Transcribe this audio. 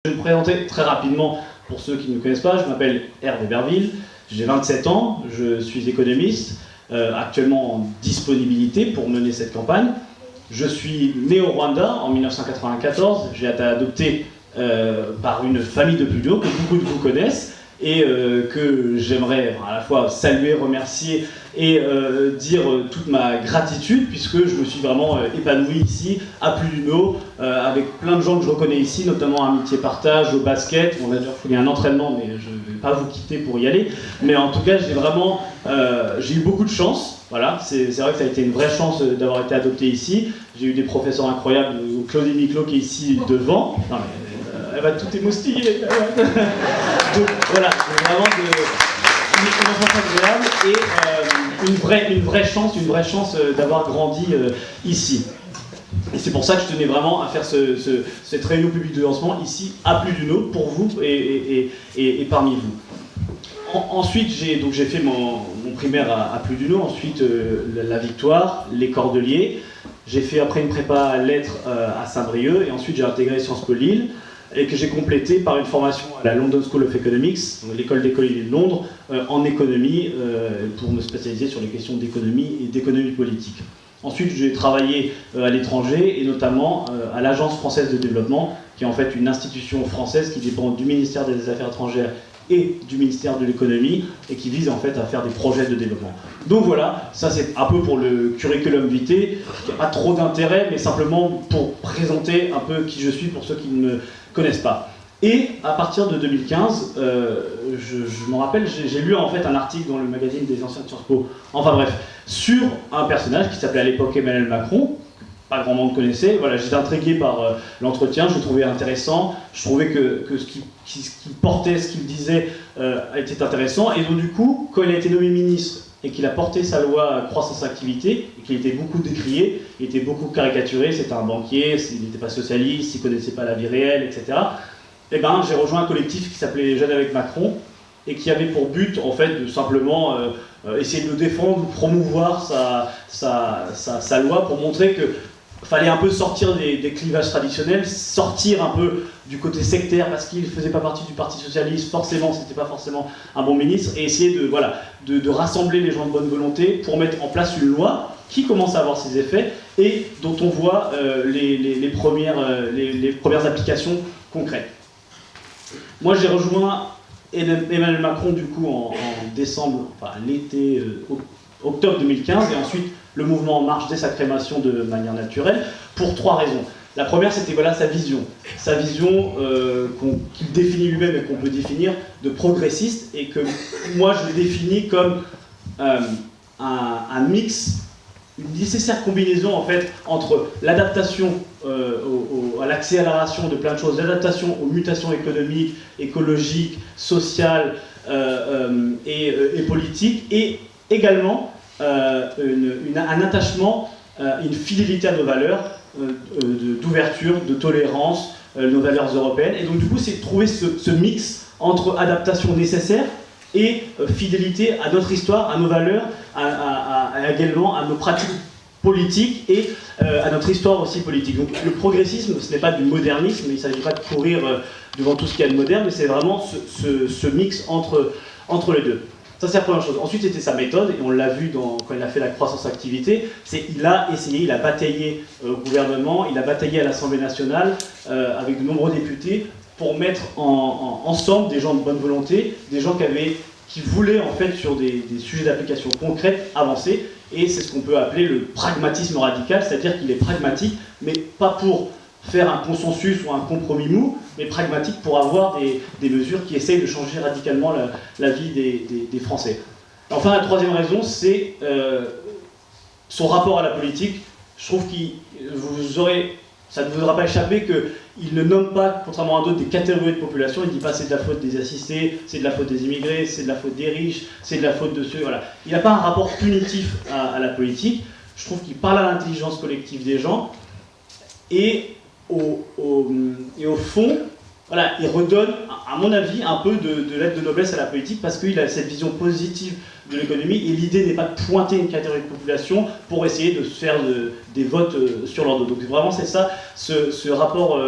Je vais me présenter très rapidement pour ceux qui ne me connaissent pas. Je m'appelle Hervé Berville, j'ai 27 ans, je suis économiste, actuellement en disponibilité pour mener cette campagne. Je suis né au Rwanda en 1994, j'ai été adopté par une famille de Pluto que beaucoup de vous connaissent et que j'aimerais à la fois saluer, remercier et dire toute ma gratitude puisque je me suis vraiment épanoui ici à Pluto avec plein de gens que je reconnais ici, notamment Amitié Partage, au basket. On a déjà fourni un entraînement mais je ne vais pas vous quitter pour y aller, mais en tout cas j'ai eu beaucoup de chance. Voilà, c'est vrai que ça a été une vraie chance d'avoir été adopté ici. J'ai eu des professeurs incroyables, Claudie Miclot qui est ici devant. Non, mais, elle va tout émoustiller. Donc voilà, vraiment une enfance agréable et une vraie chance d'avoir grandi ici. Et c'est pour ça que je tenais vraiment à faire cette réunion publique de lancement ici à Pluto pour vous et parmi vous. Ensuite, j'ai fait mon primaire à Pluto, ensuite la Victoire, les Cordeliers. J'ai fait après une prépa lettres à Saint-Brieuc et ensuite j'ai intégré Sciences Po Lille et que j'ai complété par une formation à la London School of Economics, l'école d'économie de Londres, en économie pour me spécialiser sur les questions d'économie et d'économie politique. Ensuite, j'ai travaillé à l'étranger et notamment à l'Agence française de développement, qui est en fait une institution française qui dépend du ministère des Affaires étrangères et du ministère de l'économie et qui vise en fait à faire des projets de développement. Donc voilà, ça c'est un peu pour le curriculum vitae, qui n'a pas trop d'intérêt, mais simplement pour présenter un peu qui je suis pour ceux qui ne me connaissent pas. Et à partir de 2015, je me rappelle, j'ai lu en fait un article dans le magazine des anciens de Sciences Po, enfin bref, sur un personnage qui s'appelait à l'époque Emmanuel Macron, pas grand monde connaissait. Voilà, j'étais intrigué par l'entretien, je le trouvais intéressant, je trouvais que ce qu'il portait, ce qu'il disait était intéressant, et donc du coup, quand il a été nommé ministre et qu'il a porté sa loi croissance-activité, et qu'il était beaucoup décrié, il était beaucoup caricaturé, c'était un banquier, il n'était pas socialiste, il ne connaissait pas la vie réelle, etc. Et ben, j'ai rejoint un collectif qui s'appelait Les Jeunes avec Macron, et qui avait pour but, en fait, de simplement essayer de le défendre, de promouvoir sa loi pour montrer que fallait un peu sortir des clivages traditionnels, sortir un peu du côté sectaire parce qu'il ne faisait pas partie du Parti Socialiste, forcément, c'était pas forcément un bon ministre, et essayer de rassembler les gens de bonne volonté pour mettre en place une loi qui commence à avoir ses effets et dont on voit les premières applications concrètes. Moi, j'ai rejoint Emmanuel Macron du coup en décembre, enfin l'été, octobre 2015, et ensuite le mouvement En Marche dès sa création de manière naturelle, pour trois raisons. La première, c'était voilà, sa vision qu'il définit lui-même et qu'on peut définir de progressiste, et que moi je l'ai défini comme un mix, une nécessaire combinaison en fait entre l'adaptation à l'accélération de plein de choses, l'adaptation aux mutations économiques, écologiques, sociales et politiques, et également un attachement, une fidélité à nos valeurs d'ouverture, de tolérance, nos valeurs européennes. Et donc du coup, c'est de trouver ce mix entre adaptation nécessaire et fidélité à notre histoire, à nos valeurs, également à nos pratiques politiques et à notre histoire aussi politique. Donc le progressisme, ce n'est pas du modernisme, il ne s'agit pas de courir devant tout ce qu'il y a de moderne, mais c'est vraiment ce mix entre les deux. Ça, c'est la première chose. Ensuite, c'était sa méthode, et on l'a vu quand il a fait la croissance-activité, il a essayé, il a bataillé au gouvernement, il a bataillé à l'Assemblée nationale avec de nombreux députés pour mettre ensemble des gens de bonne volonté, des gens qui voulaient en fait sur des sujets d'application concrètes avancer, et c'est ce qu'on peut appeler le pragmatisme radical, c'est-à-dire qu'il est pragmatique, mais pas pour faire un consensus ou un compromis mou, mais pragmatique pour avoir des mesures qui essayent de changer radicalement la vie des Français. Enfin, la troisième raison, c'est son rapport à la politique. Je trouve ça ne vous aura pas échappé qu'il ne nomme pas, contrairement à d'autres, des catégories de population. Il ne dit pas c'est de la faute des assistés, c'est de la faute des immigrés, c'est de la faute des riches, c'est de la faute de ceux... Voilà. Il n'a pas un rapport punitif à la politique. Je trouve qu'il parle à l'intelligence collective des gens, et au fond, voilà, il redonne, à mon avis, un peu de lettre de noblesse à la politique parce qu'il a cette vision positive de l'économie, et l'idée n'est pas de pointer une catégorie de population pour essayer de se faire des votes sur leur dos. Donc vraiment, c'est ça, ce rapport